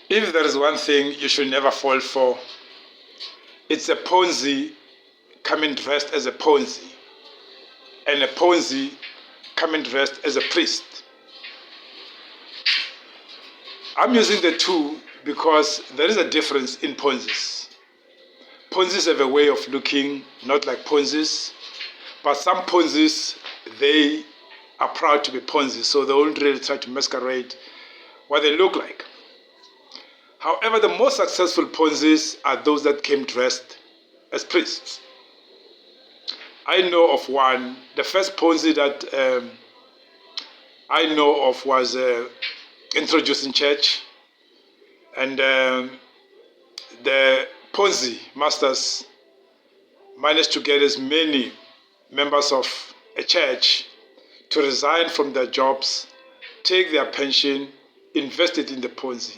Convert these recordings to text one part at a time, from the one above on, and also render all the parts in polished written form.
If there is one thing you should never fall for, it's a Ponzi coming dressed as a Ponzi, and a Ponzi coming dressed as a priest. I'm using the two because there is a difference in Ponzis. Ponzis have a way of looking not like Ponzis, but some Ponzis, they are proud to be Ponzi, so they won't really try to masquerade what they look like. However, the most successful Ponzis are those that came dressed as priests. I know of one. The first Ponzi that I know of was introduced in church, and the Ponzi masters managed to get as many members of a church to resign from their jobs, take their pension, invest it in the Ponzi,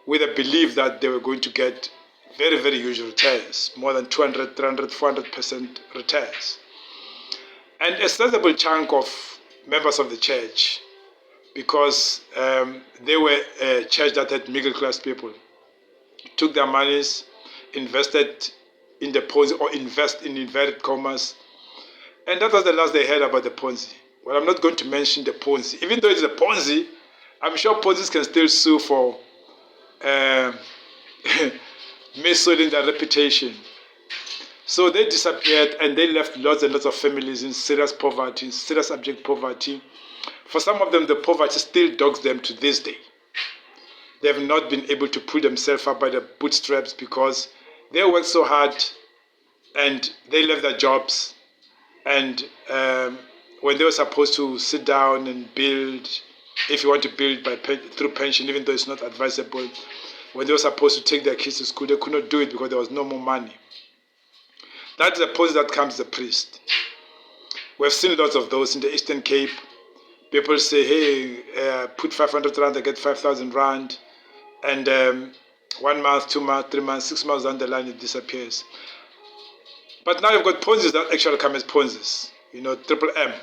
with a belief that they were going to get very, very huge returns, more than 200, 300, 400% returns. And a sizable chunk of members of the church, because they were a church that had middle class people, took their monies, invested in the Ponzi, or invest in inverted commas, and that was the last they heard about the Ponzi. Well, I'm not going to mention the Ponzi. Even though it's a Ponzi, I'm sure Ponzis can still sue for missoiling their reputation. So they disappeared, and they left lots and lots of families in serious poverty, serious abject poverty. For some of them, the poverty still dogs them to this day. They have not been able to pull themselves up by the bootstraps because they worked so hard and they left their jobs. And when they were supposed to sit down and build, if you want to build through pension, even though it's not advisable, when they were supposed to take their kids to school, they could not do it because there was no more money. That's the Ponzi that comes the priest. We've seen lots of those in the Eastern Cape. People say, hey, put 500 rand, I get 5,000 rand. And 1 month, 2 months, 3 months, 6 months down the line, it disappears. But now you've got Ponzis that actually come as Ponzis. Triple M.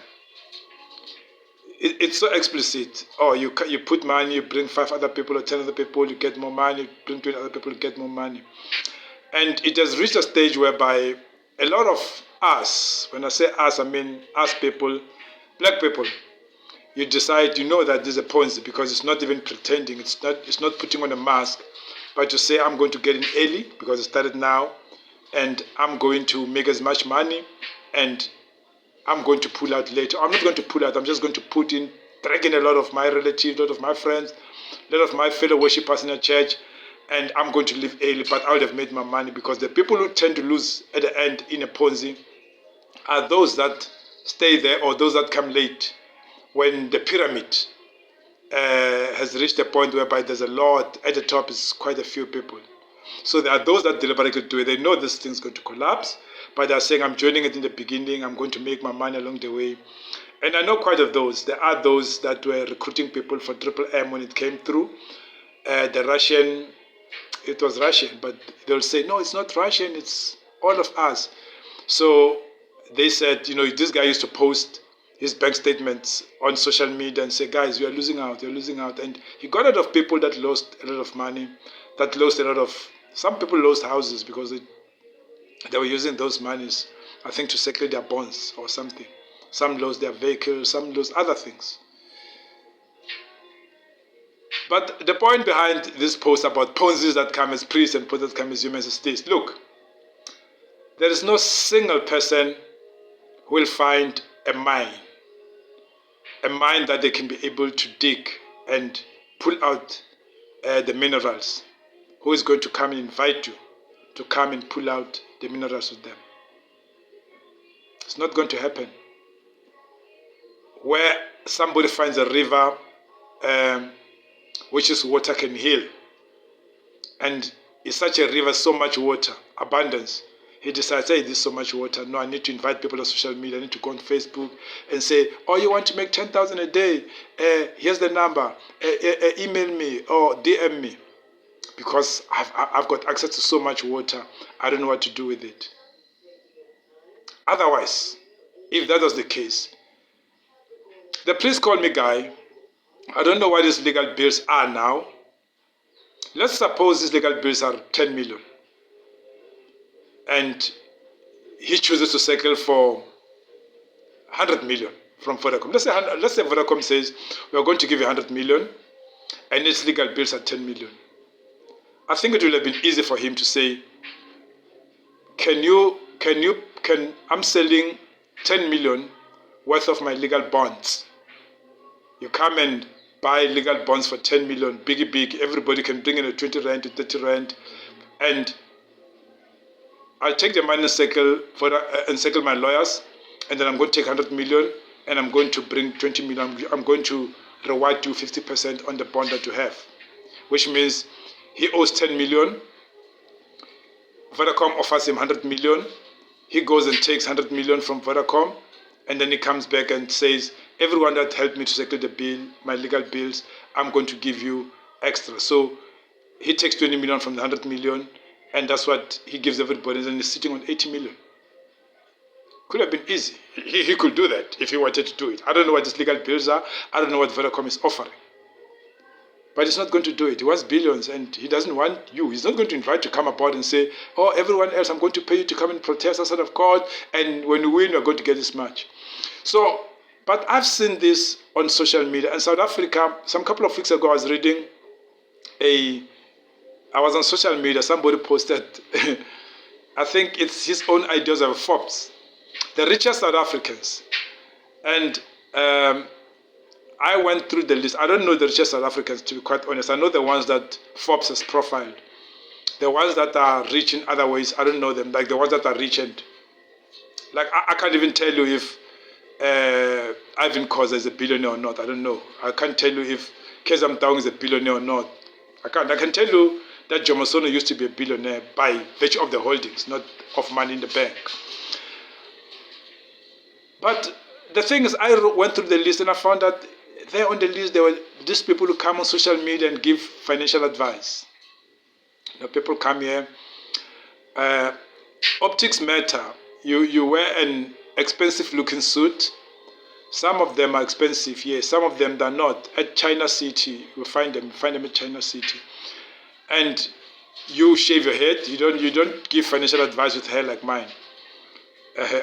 It's so explicit. Oh, you put money, you bring 5 other people or 10 other people, you get more money, you bring 20 other people, you get more money. And it has reached a stage whereby a lot of us, when I say us, I mean us people, black people, you decide, that this is a Ponzi because it's not even pretending, it's not putting on a mask, but to say I'm going to get in early because it started now, and I'm going to make as much money, and I'm going to pull out later. I'm not going to pull out, I'm just going to drag in a lot of my relatives, a lot of my friends, a lot of my fellow worshippers in the church, and I'm going to leave early, but I would have made my money, because the people who tend to lose at the end in a Ponzi are those that stay there or those that come late when the pyramid has reached a point whereby there's a lot, at the top is quite a few people. So there are those that deliberately do it. They know this thing's going to collapse, but they're saying, I'm joining it in the beginning, I'm going to make my money along the way. And I know quite of those. There are those that were recruiting people for Triple M when it came through. It was Russian, but they'll say, no, it's not Russian, it's all of us. So they said, this guy used to post his bank statements on social media and say, guys, you're losing out. And he got a lot of people that lost a lot of money, some people lost houses because they were using those monies, I think, to settle their bonds or something. Some lost their vehicles, some lost other things. But the point behind this post about Ponzis that come as priests and Ponzis that come as humans is this. Look, there is no single person who will find a mine that they can be able to dig and pull out the minerals, who is going to come and invite you to come and pull out the minerals with them. It's not going to happen. Where somebody finds a river which is water can heal, and it's such a river, so much water, abundance, he decides, hey, there's so much water, no, I need to invite people on social media, I need to go on Facebook and say, oh, you want to make 10,000 a day? Here's the number, email me or DM me, because I've got access to so much water, I don't know what to do with it. Otherwise, if that was the case, the police called me, guy, I don't know what these legal bills are now, Let's suppose his legal bills are 10 million and he chooses to settle for 100 million from Vodacom. Let's say Vodacom says, we're going to give you 100 million and its legal bills are 10 million. I think it would have been easy for him to say, I'm selling 10 million worth of my legal bonds. You come and buy legal bonds for 10 million, big. Everybody can bring in a 20 rand to 30 rand. And I'll take the money and settle my lawyers. And then I'm going to take 100 million and I'm going to bring 20 million. I'm going to reward you 50% on the bond that you have. Which means he owes 10 million. Vodacom offers him 100 million. He goes and takes 100 million from Vodacom. And then he comes back and says, everyone that helped me to settle the bill, my legal bills, I'm going to give you extra. So he takes 20 million from the 100 million, and that's what he gives everybody, and then he's sitting on 80 million. Could have been easy. He could do that if he wanted to do it. I don't know what his legal bills are. I don't know what Vodacom is offering. But he's not going to do it. He wants billions, and he doesn't want you. He's not going to invite you to come aboard and say, oh, everyone else, I'm going to pay you to come and protest outside of court, and when you win, you're going to get this much. So, but I've seen this on social media. In South Africa, some couple of weeks ago, I was reading I was on social media, somebody posted, I think it's his own ideas of Forbes, the richest South Africans. And I went through the list. I don't know the richest South Africans, to be quite honest. I know the ones that Forbes has profiled. The ones that are rich in other ways, I don't know them. Like the ones that are rich and, like I can't even tell you if Ivan Khoza is a billionaire or not. I don't know. I can't tell you if Kezam Taung is a billionaire or not. I can tell you that Jomo Sono used to be a billionaire by virtue of the holdings, not of money in the bank. But the thing is, I went through the list and I found that there on the list, there were these people who come on social media and give financial advice. You know, people come here. Optics matter. You wear an expensive looking suit. Some of them are expensive, yes. Some of them are not. At China City, you find them at China City. And you shave your head. You don't give financial advice with hair like mine.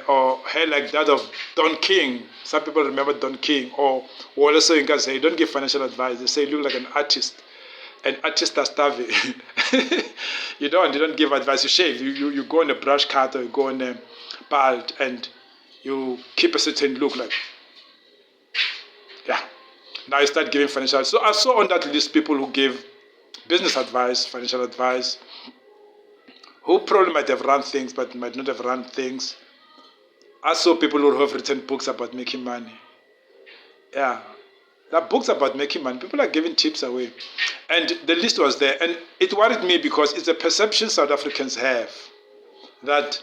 Or hair like that of Don King. Some people remember Don King. Or Wallace Soyinka say, don't give financial advice. They say you look like an artist. An artist are starving. you don't give advice. You shave. You go on a brush cut or you go on a bald and you keep a certain look like. Yeah. Now you start giving financial. So I saw on that list people who gave business advice, financial advice, who probably might have run things but might not have run things. I saw people who have written books about making money. Yeah. There are books about making money. People are giving tips away. And the list was there. And it worried me because it's a perception South Africans have that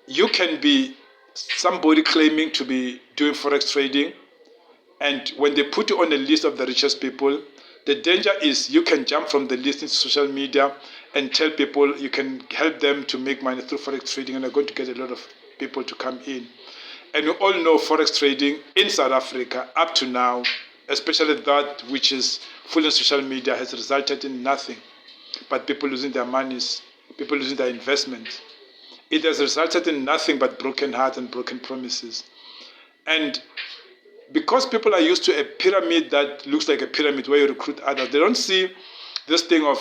you can be somebody claiming to be doing forex trading, and when they put you on the list of the richest people, the danger is you can jump from the list into social media and tell people you can help them to make money through forex trading, and are going to get a lot of people to come in. And we all know forex trading in South Africa up to now, especially that which is full in social media, has resulted in nothing but people losing their monies, people losing their investments. It has resulted in nothing but broken hearts and broken promises. And because people are used to a pyramid that looks like a pyramid where you recruit others, they don't see this thing of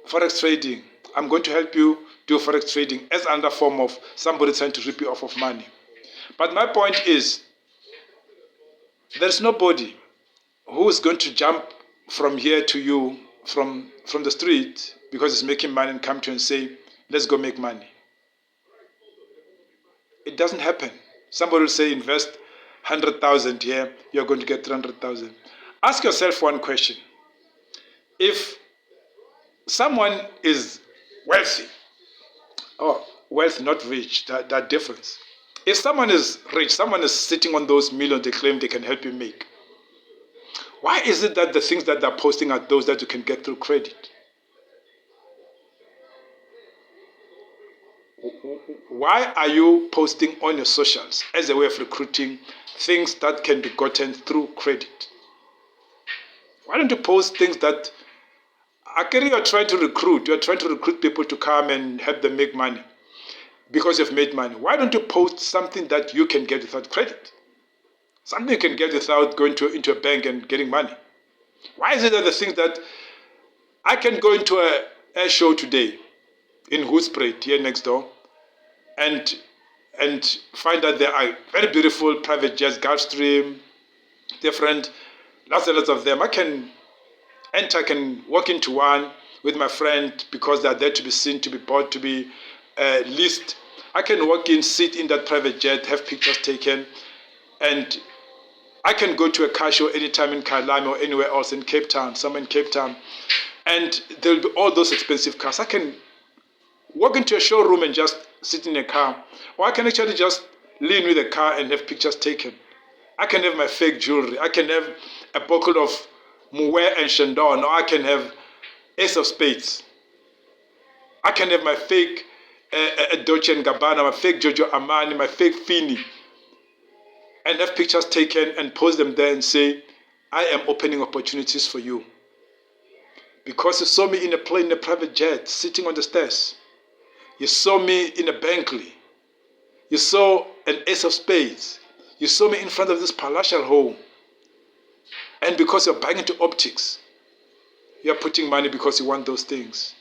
forex trading. I'm going to help you do forex trading as another form of somebody trying to rip you off of money. But my point is, there's nobody who is going to jump from here to you, from the street, because he's making money and come to you and say, let's go make money. It doesn't happen. Somebody will say, invest 100,000 here, you're going to get 300,000. Ask yourself one question. If someone is wealthy, or wealthy, not rich, that difference. If someone is rich, someone is sitting on those millions they claim they can help you make, why is it that the things that they're posting are those that you can get through credit? Why are you posting on your socials as a way of recruiting things that can be gotten through credit? Why don't you post things that you're trying to recruit? You're trying to recruit people to come and help them make money because you've made money. Why don't you post something that you can get without credit? Something you can get without going into a bank and getting money. Why is it that the things that I can go into a air show today in Hoedspruit here next door and find that there are very beautiful private jets, Gulfstream, different, lots and lots of them. I can enter, I can walk into one with my friend because they are there to be seen, to be bought, to be leased. I can walk in, sit in that private jet, have pictures taken, and I can go to a car show anytime in Kalami or anywhere else in Cape Town, somewhere in Cape Town, and there will be all those expensive cars. I can walk into a showroom and just sit in a car, or I can actually just lean with a car and have pictures taken. I can have my fake jewelry. I can have a bottle of Moet and Chandon, or I can have Ace of Spades. I can have my fake Dolce & Gabbana, my fake Giorgio Armani, my fake Fini, and have pictures taken and post them there and say, I am opening opportunities for you. Because you saw me in a plane, in a private jet, sitting on the stairs. You saw me in a Bentley. You saw an Ace of Spades. You saw me in front of this palatial home. And because you're buying into optics, you're putting money because you want those things.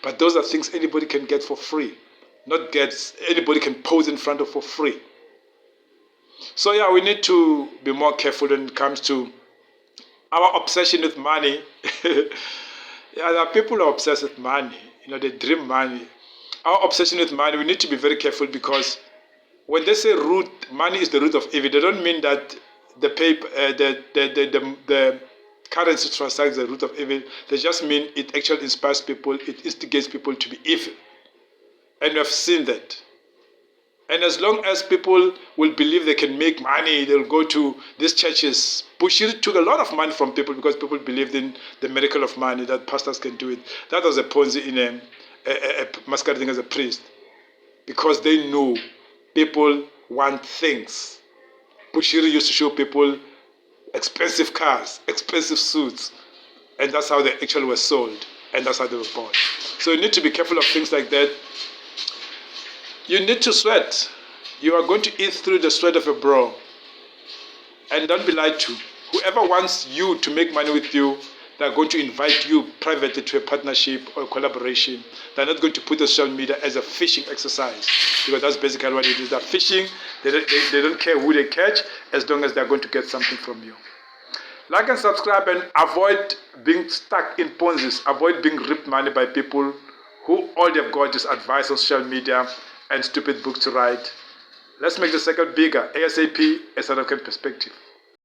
But those are things anybody can get for free. Not get, anybody can pose in front of for free. So yeah, we need to be more careful when it comes to our obsession with money. Yeah, there are people who are obsessed with money. They dream money. Our obsession with money, we need to be very careful because when they say root, money is the root of evil, they don't mean that the paper, the currency transacts the root of evil. They just mean it actually inspires people, it instigates people to be evil. And we have seen that. And as long as people will believe they can make money, they'll go to these churches. Bushiri took a lot of money from people because people believed in the miracle of money, that pastors can do it. That was a Ponzi in a masquerading as a priest. Because they knew people want things. Bushiri used to show people expensive cars, expensive suits. And that's how they actually were sold. And that's how they were bought. So you need to be careful of things like that. You need to sweat. You are going to eat through the sweat of your brow. And don't be lied to. Whoever wants you to make money with you, they're going to invite you privately to a partnership or a collaboration. They're not going to put the social media as a fishing exercise. Because that's basically what it is. They're fishing. They don't care who they catch as long as they're going to get something from you. Like and subscribe and avoid being stuck in Ponzi's. Avoid being ripped money by people who all they've got is advice on social media and stupid books to write. Let's make the circle bigger, ASAP, a South African perspective.